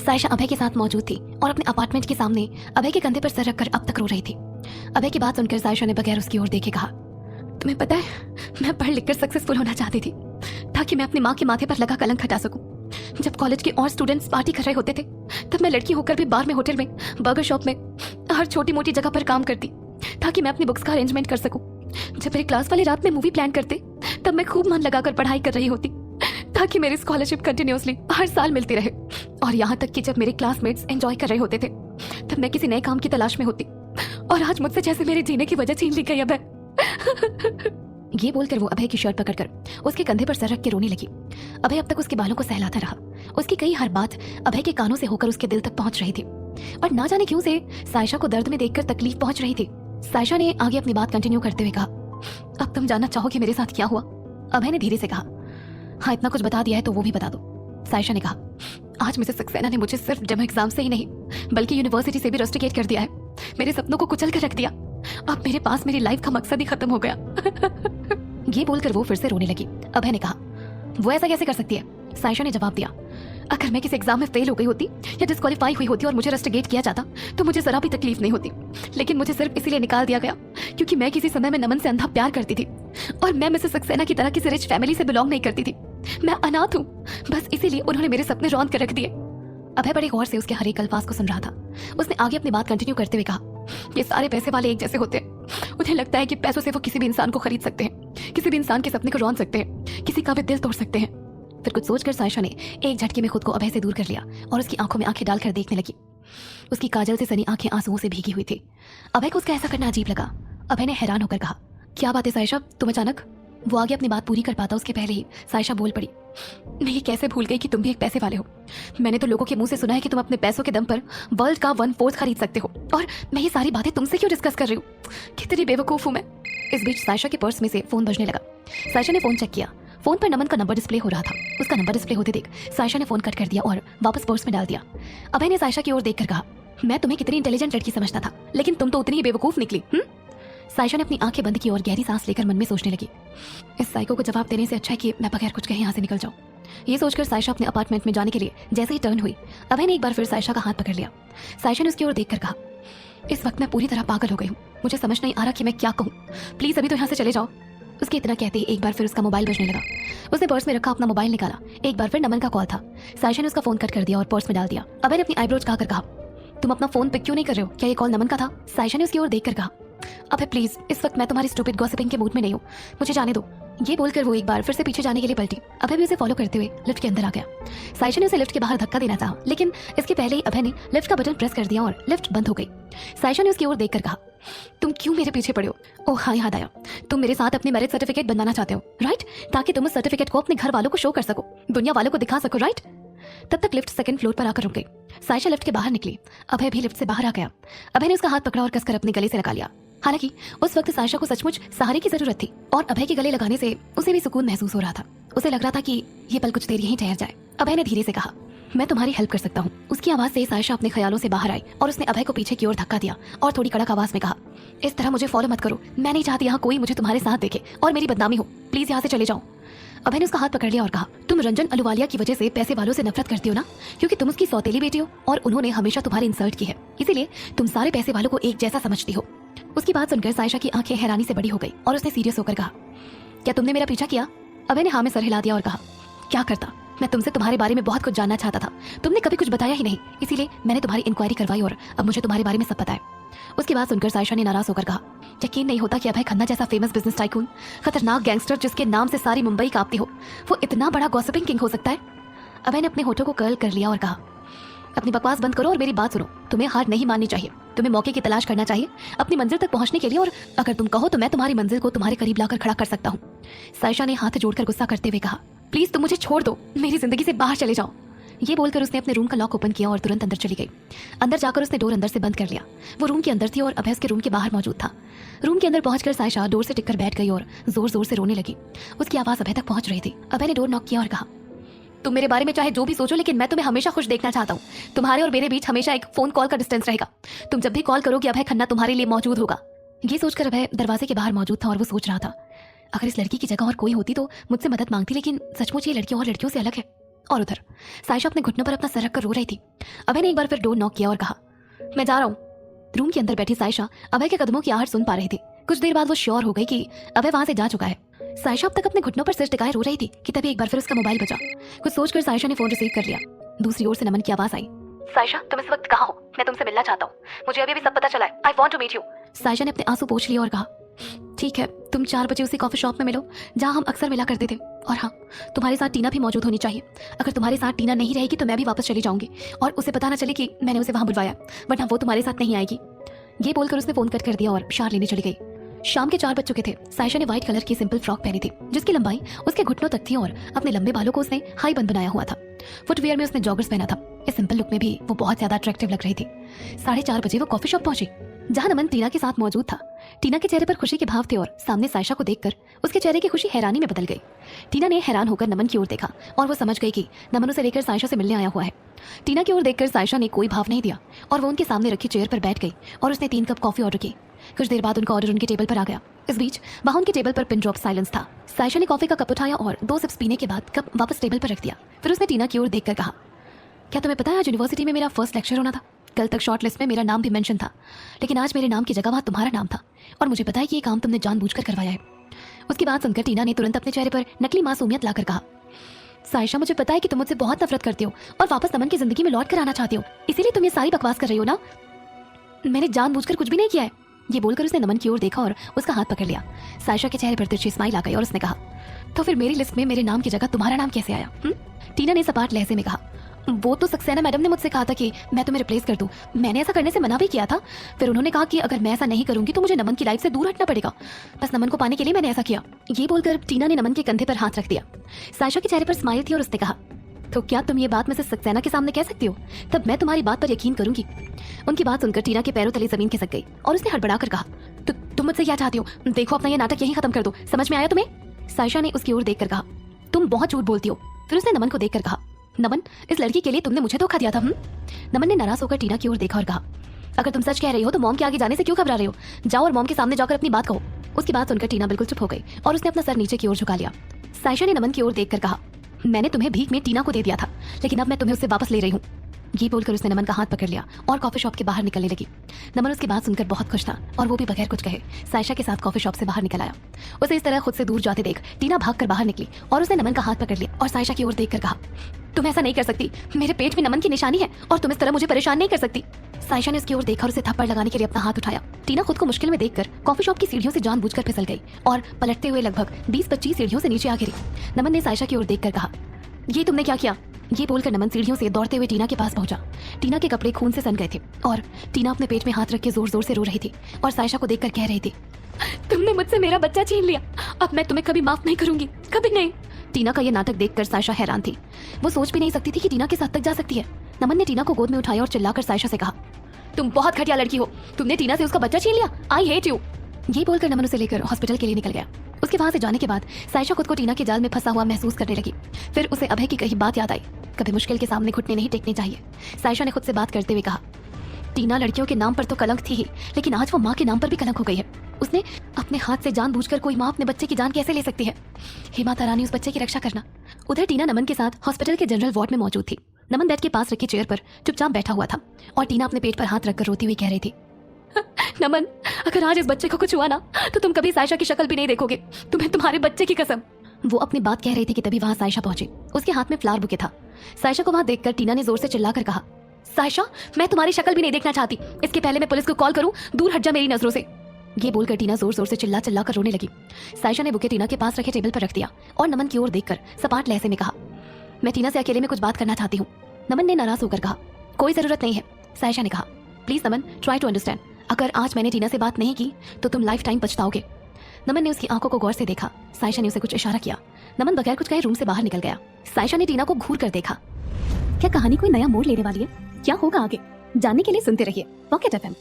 सायशा अभय के साथ मौजूद थी और अपने अपार्टमेंट के सामने अभय के कंधे पर सर रखकर अब तक रो रही थी। अभय की बात सुनकर सायशा ने बगैर उसकी ओर देखे कहा, तुम्हें पता है, मैं पढ़ लिख कर सक्सेसफुल होना चाहती थी ताकि मैं अपनी माँ के माथे पर लगा कलंक हटा सकूं। जब कॉलेज के और स्टूडेंट्स पार्टी कर रहे होते थे तब मैं लड़की होकर भी बार में, होटल में, बर्गर शॉप में, हर छोटी मोटी जगह पर काम करती ताकि मैं अपनी बुक्स का अरेंजमेंट कर सकूं। जब मेरे क्लास वाले रात में मूवी प्लान करते तब मैं खूब मन लगाकर पढ़ाई कर रही होती ताकि मेरी स्कॉलरशिप कंटिन्यूअसली हर साल मिलती रहे। और यहाँ तक कि जब मेरे क्लासमेट्स एंजॉय कर रहे होते थे तब मैं किसी नए काम की तलाश में होती और आज मुझसे जैसे मेरे जीने की वजह छीन ली गई अभय। ये बोलकर वो अभय की शर्ट पकड़कर उसके कंधे पर सर रख के रोने लगी। अभय अब तक उसके बालों को सहलाता रहा। उसकी कई हर बात अभय के कानों से होकर उसके दिल तक पहुंच रही थी और ना जाने क्यों से सायशा को दर्द में देखकर तकलीफ पहुंच रही थी। सायशा ने आगे अपनी बात कंटिन्यू करते हुए कहा, अब तुम जानना चाहोगे मेरे साथ क्या हुआ? अभय ने धीरे से कहा, हाँ, इतना कुछ बता दिया है तो वो भी बता दो। सायशा ने कहा, आज मिसेस सक्सेना ने मुझे सिर्फ डेमो एग्जाम से ही नहीं बल्कि यूनिवर्सिटी से भी रस्टिकेट कर दिया है। मेरे सपनों को कुचल कर रख दिया। अब मेरे पास मेरी लाइफ का मकसद ही खत्म हो गया। ये बोलकर वो फिर से रोने लगी। अभय ने कहा, वो ऐसा कैसे कर सकती है? सायशा ने जवाब दिया, अगर मैं किसी एग्जाम में फेल हो गई होती या डिस्क्वालीफाई हुई होती और मुझे रस्टिकेट किया जाता तो मुझे जरा भी तकलीफ नहीं होती, लेकिन मुझे सिर्फ इसीलिए निकाल दिया गया क्योंकि मैं किसी समय में नमन से अंधा प्यार करती थी और मैं मिसेस सक्सेना की तरह किसी रिच फैमिली से बिलोंग नहीं करती थी। मैं अनाथ हूँ, बस इसीलिए उन्होंने मेरे सपने रौंद कर रख दिए। अभय बड़े गौर से उसके हर एक अल्फाज को सुन रहा था। उसने आगे अपनी बात कंटिन्यू करते हुए कहा, ये सारे पैसे वाले एक जैसे होते हैं। उन्हें लगता है कि पैसों से वो किसी भी इंसान को खरीद सकते हैं, किसी भी इंसान के सपने को रौंद सकते हैं, किसी का भी दिल तोड़ सकते हैं। फिर कुछ सोचकर सायशा ने एक झटके में खुद को अभय से दूर कर लिया और उसकी आंखों में आंखें डालकर देखने लगी। उसकी काजल से सनी आंखें आंसुओं से भीगी हुई थी। अभय को उसका ऐसा करना अजीब लगा। अभय ने हैरान होकर कहा, क्या बात है सायशा, तुम अचानक? वो आगे अपनी बात पूरी कर पाता उसके पहले ही सायशा बोल पड़ी, मैं ये कैसे भूल गई कि तुम भी एक पैसे वाले हो। मैंने तो लोगों के मुंह से सुना है कि तुम अपने पैसों के दम पर वर्ल्ड का 1/4 खरीद सकते हो और मैं ये सारी बातें तुमसे क्यों डिस्कस कर रही हूँ? कितनी बेवकूफ हूँ मैं। इस बीच सायशा के पर्स में से फोन बजने लगा। सायशा ने फोन चेक किया। फोन पर नमन का नंबर डिस्प्ले हो रहा था। उसका नंबर डिस्प्ले होते देख सायशा ने फोन कट कर दिया और वापस पर्स में डाल दिया। अभय ने सायशा की ओर देखकर कहा, मैं तुम्हें कितनी इंटेलिजेंट लड़की समझता था, लेकिन तुम तो उतनी ही बेवकूफ निकली। सायशा ने अपनी आंखें बंद की और गहरी सांस लेकर मन में सोचने लगी, इस साइको को जवाब देने से अच्छा है कि मैं बगैर कुछ कहे यहाँ से निकल जाऊँ। ये सोचकर सायशा अपने अपार्टमेंट में जाने के लिए जैसे ही टर्न हुई, अभय ने एक बार फिर सायशा का हाथ पकड़ लिया। सायशा ने उसकी ओर देखकर कहा, इस वक्त मैं पूरी तरह पागल हो गई हूँ, मुझे समझ नहीं आ रहा कि मैं क्या कहूँ, प्लीज अभी तो यहाँ से चले जाओ। उसके इतना कहते ही एक बार फिर उसका मोबाइल बजने लगा। उसने पर्स में रखा अपना मोबाइल निकाला। एक बार फिर नमन का कॉल था। सायशा ने उसका फोन कट कर दिया और पर्स में डाल दिया। अभय ने अपनी आईब्रोज कहा कर कहा, तुम अपना फोन पिक क्यों नहीं कर रहे हो? क्या ये कॉल नमन का था? सायशा ने उसकी ओर देखकर कहा, अबे प्लीज, इस वक्त मैं तुम्हारी स्टूपिड गॉसिपिंग के मूड में नहीं हूँ, मुझे जाने दो। ये बोलकर वो एक बार फिर से पीछे जाने के लिए पलटी। अभय भी उसे फॉलो करते हुए लिफ्ट के अंदर आ गया। सायशा ने उसे लिफ्ट के बाहर धक्का देना चाहा, लेकिन इसके पहले ही अभय ने लिफ्ट का बटन प्रेस कर दिया और लिफ्ट बंद हो गई। सायशा ने उसकी ओर देखकर कहा, तुम क्यों मेरे पीछे पड़े हो? ओह हाँ, याद आया, तुम मेरे साथ अपनी मैरिज सर्टिफिकेट बनवाना चाहते हो, राइट? ताकि तुम उस सर्टिफिकेट को अपने घर वालों को शो कर सको, दुनिया वालों को दिखा सको, राइट? तब तक लिफ्ट सेकंड फ्लोर पर आकर रुक गई। सायशा लिफ्ट के बाहर निकली। अभय भी लिफ्ट से बाहर आ गया। अभय ने उसका हाथ पकड़ा और कसकर अपने गले से लगा लिया। हालांकि उस वक्त सायशा को सचमुच सहारे की जरूरत थी और अभय के गले लगाने से उसे भी सुकून महसूस हो रहा था। उसे लग रहा था कि ये पल कुछ देर यहीं ठहर जाए। अभय ने धीरे से कहा, मैं तुम्हारी हेल्प कर सकता हूँ। उसकी आवाज से सायशा अपने ख्यालों से बाहर आई और उसने अभय को पीछे की ओर धक्का दिया और थोड़ी कड़क आवाज में कहा, इस तरह मुझे फॉलो मत करो, मैं नहीं चाहती यहाँ कोई मुझे तुम्हारे साथ देखे और मेरी बदनामी हो, प्लीज यहाँ से चले जाओ। अभय ने उसका हाथ पकड़ लिया और कहा, तुम रंजन अहलूवालिया की वजह से पैसे वालों से नफरत करती हो ना, क्योंकि तुम उसकी सौतेली बेटी हो और उन्होंने हमेशा तुम्हारी इंसल्ट की है, इसीलिए तुम सारे पैसे वालों को एक जैसा समझती हो। उसकी बात सुनकर सायशा की आंखें हैरानी से बड़ी हो गई और उसने सीरियस होकर कहा, क्या तुमने मेरा पीछा किया? अभय ने हाँ में सर हिला दिया और कहा, क्या करता, मैं तुमसे तुम्हारे बारे में बहुत कुछ जानना चाहता था, तुमने कभी कुछ बताया ही नहीं, इसीलिए मैंने तुम्हारी इंक्वायरी करवाई और अब मुझे तुम्हारे बारे में सब पता है। उसकी बात सुनकर सायशा ने नाराज होकर कहा, यकीन नहीं होता कि अभय खन्ना जैसा फेमस बिजनेस टाइकून, खतरनाक गैंगस्टर जिसके नाम से सारी मुंबई कांपती हो, वो इतना बड़ा गॉसिपिंग किंग हो सकता है। अभय ने अपने होठों को कर्ल कर लिया और कहा, अपनी बकवास बंद करो और मेरी बात सुनो, तुम्हें हार नहीं माननी चाहिए, तुम्हें मौके की तलाश करना चाहिए अपनी मंजिल तक पहुंचने के लिए, और अगर तुम कहो तो मैं तुम्हारी मंजिल को तुम्हारे करीब लाकर खड़ा कर सकता हूँ। सायशा ने हाथ जोड़कर गुस्सा करते हुए कहा, प्लीज तुम मुझे छोड़ दो, मेरी जिंदगी से बाहर चले जाओ। ये बोलकर उसने अपने रूम का लॉक ओपन किया और तुरंत अंदर चली गई। अंदर जाकर उसने डोर अंदर से बंद कर लिया। वो रूम के अंदर थी और अभय उसके रूम के बाहर मौजूद था। रूम के अंदर पहुंचकर सायशा डोर से टिककर बैठ गई और जोर जोर से रोने लगी। उसकी आवाज अभय तक पहुंच रही थी। अभय ने डोर नॉक किया और कहा, तुम मेरे बारे में चाहे जो भी सोचो, लेकिन मैं तुम्हें हमेशा खुश देखना चाहता हूँ। तुम्हारे और मेरे बीच हमेशा एक फोन कॉल का डिस्टेंस रहेगा। तुम जब भी कॉल करोगे अभय खन्ना तुम्हारे लिए मौजूद होगा। ये सोचकर अभय दरवाजे के बाहर मौजूद था और वो सोच रहा था, अगर इस लड़की की जगह और कोई होती तो मुझसे मदद मांगती, लेकिन सचमुच ये लड़की और लड़कियों से अलग है। और उधर सायशा अपने घुटनों पर अपना सर रखकर रो रही थी। अभय ने एक बार फिर डोर नॉक किया और कहा, मैं जा रहा हूँ। रूम के अंदर बैठी सायशा अभय के कदमों की आहट सुन पा रही थी। कुछ देर बाद वो श्योर हो गई कि अभय वहां से जा चुका है। सायशा अब तक अपने घुटनों पर सिर टिकाए रो रही थी कि तभी एक बार फिर उसका मोबाइल बजा। कुछ सोचकर सायशा ने फोन रिसीव कर लिया। दूसरी ओर से नमन की आवाज आई, सायशा तुम इस वक्त कहाँ हो? मैं तुमसे मिलना चाहता हूँ। मुझे अभी सब पता चला है। I want to meet you. Saisha ने अपने आंसू पोंछ लिए और कहा, ठीक है, तुम 4 बजे उसी कॉफी शॉप में मिलो जहाँ हम अक्सर मिला करते थे। और हाँ, तुम्हारे साथ टीना भी मौजूद होनी चाहिए। अगर तुम्हारे साथ टीना नहीं रहेगी तो मैं भी वापस चली जाऊंगी और उसे पता ना चले कि मैंने उसे वहां बुलवाया, वरना वो तुम्हारे साथ नहीं आएगी। ये बोलकर उसने फोन कट कर दिया और शार लेने चली गई। शाम के 4 बज चुके थे। सायशा ने व्हाइट कलर की सिंपल फ्रॉक पहनी थी जिसकी लंबाई उसके घुटनों तक थी और अपने लंबे बालों को उसने हाई बन बनाया हुआ था। फुटवियर में उसने जॉगर्स पहना था। इस सिंपल लुक में भी वो बहुत ज्यादा अट्रैक्टिव लग रही थी। 4:30 बजे वो कॉफी शॉप पहुंची जहां नमन टीना के साथ मौजूद था। टीना के चेहरे पर खुशी के भाव थे और सामने सायशा को देखकर उसके चेहरे की खुशी हैरानी में बदल गई। टीना ने हैरान होकर नमन की ओर देखा और वो समझ गई कि नमन उसे लेकर सायशा से मिलने आया हुआ है। टीना की ओर देखकर सायशा ने कोई भाव नहीं दिया और वो उनके सामने रखी चेयर पर बैठ गई और उसने 3 कप कॉफी ऑर्डर की। कुछ देर बाद उनका ऑर्डर उनके टेबल पर आ गया। इस बीच वहां उनके टेबल पर पिन ड्रॉप साइलेंस था। सायशा ने कॉफी का कप उठाया और 2 सिप्स पीने के बाद कप वापस टेबल पर रख दिया। फिर उसने टीना की ओर देखकर कहा, क्या तुम्हें पता है आज यूनिवर्सिटी में मेरा फर्स्ट लेक्चर होना था? कल तक शॉर्ट लिस्ट में मेरा नाम भी मेंशन था, लेकिन आज मेरे नाम की जगह वहां तुम्हारा नाम था और मुझे पता है कि ये काम तुमने जानबूझकर करवाया है। उसकी बात सुनकर टीना ने तुरंत अपने चेहरे पर नकली मासूमियत लाकर कहा, सायशा मुझे पता है कि तुम मुझसे बहुत नफरत करती हो और वापस नमन की जिंदगी में लौट कर आना चाहती हो, इसीलिए तुम ये सारी बकवास कर रही हो ना? मैंने जानबूझकर कुछ भी नहीं किया है। ये बोलकर उसने नमन की ओर देखा और उसका हाथ पकड़ लिया। सायशा के चेहरे पर तिरछी स्माइल आ गई और उसने कहा, तो फिर मेरी लिस्ट में मेरे नाम की जगह तुम्हारा नाम कैसे आया? टीना ने सपाट लहजे में कहा, वो तो सक्सेना मैडम ने मुझसे कहा था कि मैं तुम्हें रिप्लेस कर दूं। मैंने ऐसा करने से मना भी किया था। फिर उन्होंने कहा कि अगर मैं ऐसा नहीं करूंगी तो मुझे नमन की लाइफ से दूर हटना पड़ेगा। बस नमन को पाने के लिए मैंने ऐसा किया। ये बोलकर टीना ने नमन के कंधे पर हाथ रख दिया। सायशा के चेहरे पर स्माइल थी और उसने कहा, तो क्या तुम ये बात मिसेस सक्सेना के सामने कह सकती हो? तब मैं तुम्हारी बात पर यकीन करूंगी। उनकी बात सुनकर टीना के पैरों तले जमीन खिसक गई और उसने हड़बड़ाकर कहा, तो तुम मुझसे क्या चाहती हो? देखो अपना ये नाटक यहीं खत्म कर दो। समझ में आया तुम्हें? सायशा ने उसकी ओर देखकर कहा, तुम बहुत झूठ बोलती हो। फिर उसने नमन को देखकर कहा, नमन, इस लड़की के लिए तुमने मुझे धोखा दिया था। नमन ने नाराज होकर टीना की ओर देखा और कहा, अगर तुम सच कह रही हो तो मॉम के आगे जाने से क्यों घबरा रही हो? जाओ और मॉम के सामने जाकर अपनी बात कहो। उसकी बात सुनकर टीना बिल्कुल चुप हो गई और उसने अपना सर नीचे की ओर झुका लिया। सायशा ने नमन की ओर देखकर कहा, मैंने तुम्हें भीख में टीना को दे दिया था, लेकिन अब मैं तुम्हें उससे वापस ले रही हूँ। ये बोलकर उसने नमन का हाथ पकड़ लिया और कॉफी शॉप के बाहर निकलने लगी। नमन उसकी बात सुनकर बहुत खुश था और वो भी बगैर कुछ कहे सायशा के साथ कॉफी शॉप से बाहर निकल आया। उसे इस तरह खुद से दूर जाते देख टीना भागकर बाहर निकली और उसने नमन का हाथ पकड़ लिया और सायशा की ओर देखकर कहा, तुम ऐसा नहीं कर सकती। मेरे पेट में नमन की निशानी है और तुम इस तरह मुझे परेशान नहीं कर सकती। सायशा ने उसकी ओर देखा और उसे थप्पड़ लगाने के लिए अपना हाथ उठाया। टीना खुद को मुश्किल में देखकर कॉफी शॉप की सीढ़ियों से जानबूझकर फिसल गई और पलटते हुए लगभग 20-25 सीढ़ियों से नीचे आ गिरी। नमन ने सायशा की ओर देखकर कहा, ये तुमने क्या किया? ये बोलकर नमन सीढ़ियों से दौड़ते हुए टीना के पास पहुंचा। टीना के कपड़े खून से सन गए थे और टीना अपने पेट में हाथ रख के जोर जोर से रो रही थी और सायशा को देखकर कह रही थी, तुमने मुझसे मेरा बच्चा छीन लिया। अब मैं तुम्हें कभी माफ नहीं करूंगी, कभी नहीं। टीना का ये नाटक देखकर सायशा हैरान थी। वो सोच भी नहीं सकती थी कि टीना किस हद तक जा सकती है। नमन ने टीना को गोद में उठाया और चिल्लाकर सायशा से कहा, तुम बहुत घटिया लड़की हो। तुमने टीना से उसका बच्चा छीन लिया। I hate you. ये बोलकर नमन उसे लेकर हॉस्पिटल के लिए निकल गया। उसके वहां से जाने के बाद सायशा खुद को टीना के जाल में फंसा हुआ महसूस करने लगी। फिर उसे अभय की कही बात याद आई, कभी मुश्किल के सामने घुटने नहीं टेकने चाहिए। सायशा ने खुद से बात करते हुए कहा, टीना लड़कियों के नाम पर तो कलंक थी ही, लेकिन आज वो माँ के नाम पर भी कलंक हो गई है। उसने अपने हाथ से जानबूझकर कोई माँ अपने बच्चे की जान कैसे ले सकती है? हे माता रानी, उस बच्चे की रक्षा करना। उधर टीना नमन के साथ हॉस्पिटल के जनरल वार्ड में मौजूद थी। नमन बेड के पास रखी चेयर पर चुपचाप बैठा हुआ था और टीना अपने पेट पर हाथ रखकर रोती हुई कह रही थी, नमन, अगर आज इस बच्चे को कुछ हुआ ना तो तुम कभी सायशा की शक्ल भी नहीं देखोगे। तुम्हें तुम्हारे बच्चे की कसम। वो अपनी बात कह रही थी कि तभी वहां सायशा पहुंची। उसके हाथ में फ्लावर बुके था। सायशा को वहां देखकर टीना ने जोर से चिल्लाकर कहा, सायशा, मैं तुम्हारी शक्ल भी नहीं देखना चाहती। इसके पहले मैं पुलिस को कॉल करूं, दूर हट जा मेरी नजरों से। ये बोलकर टीना जोर जोर से चिल्ला कर रोने लगी। सायशा ने बुके टीना के पास रखे टेबल पर रख दिया और नमन की ओर देखकर सपाट लहजे में कहा, मैं टीना से अकेले में कुछ बात करना चाहती हूँ। नमन ने नाराज होकर कहा, कोई जरूरत नहीं है। सायशा ने कहा, please Naman, try to understand. अगर आज मैंने टीना से बात नहीं की तो तुम लाइफ टाइम पछताओगे। नमन ने उसकी आंखों को गौर से देखा। सायशा ने उसे कुछ इशारा किया। नमन बगैर कुछ कहे रूम से बाहर निकल गया। सायशा ने टीना को घूर कर देखा। क्या कहानी कोई नया मोड़ लेने वाली है? क्या होगा आगे? जानने के लिए सुनते रहिए पॉकेट एफएम।